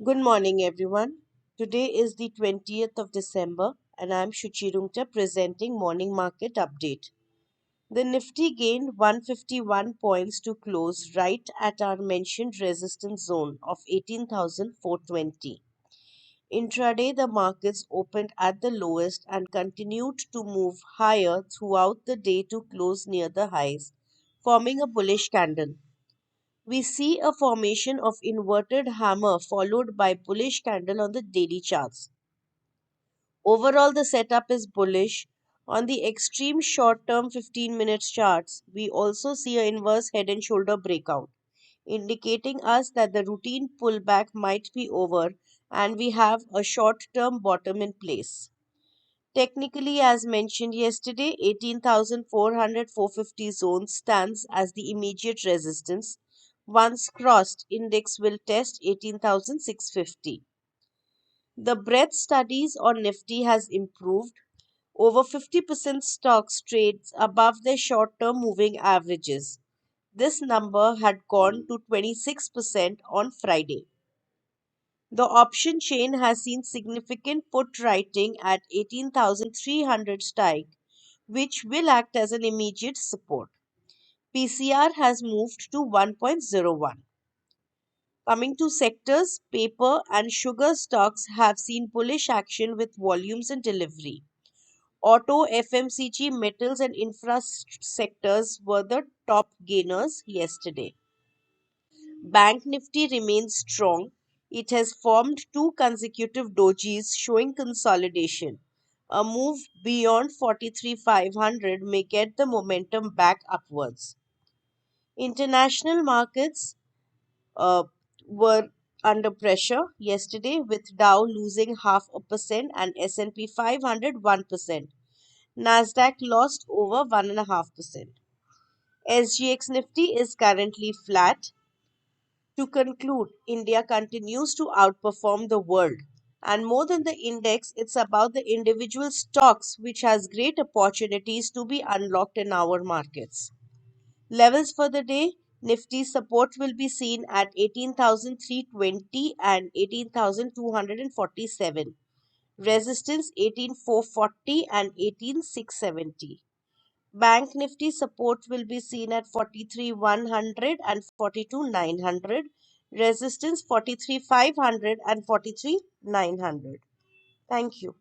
Good morning, everyone. Today is the 20th of December, and I'm Shuchirungta presenting Morning Market Update. The Nifty gained 151 points to close right at our mentioned resistance zone of 18,420. Intraday, the markets opened at the lowest and continued to move higher throughout the day to close near the highs, forming a bullish candle. We see a formation of inverted hammer followed by bullish candle on the daily charts. Overall, the setup is bullish. On the extreme short term 15 minutes charts, we also see an inverse head and shoulder breakout, indicating us that the routine pullback might be over and we have a short term bottom in place. Technically, as mentioned yesterday, 18,400 450 zone stands as the immediate resistance. Once crossed, index will test 18,650. The breadth studies on Nifty has improved. Over 50% stocks trades above their short-term moving averages. This number had gone to 26% on Friday. The option chain has seen significant put writing at 18,300 strike, which will act as an immediate support. PCR has moved to 1.01. Coming to sectors, paper and sugar stocks have seen bullish action with volumes and delivery. Auto, FMCG, metals, and infra sectors were the top gainers yesterday. Bank Nifty remains strong. It has formed two consecutive dojis showing consolidation. A move beyond 43,500 may get the momentum back upwards. International markets uh, were under pressure yesterday with Dow losing 0.5% and S&P 500 1%. Nasdaq lost over 1.5%. SGX Nifty is currently flat. To conclude, India continues to outperform the world. And more than the index, it's about the individual stocks which has great opportunities to be unlocked in our markets. Levels for the day, Nifty support will be seen at 18,320 and 18,247. Resistance 18,440 and 18,670. Bank Nifty support will be seen at 43,100 and 42,900. Resistance 43,500 and 43,900. Thank you.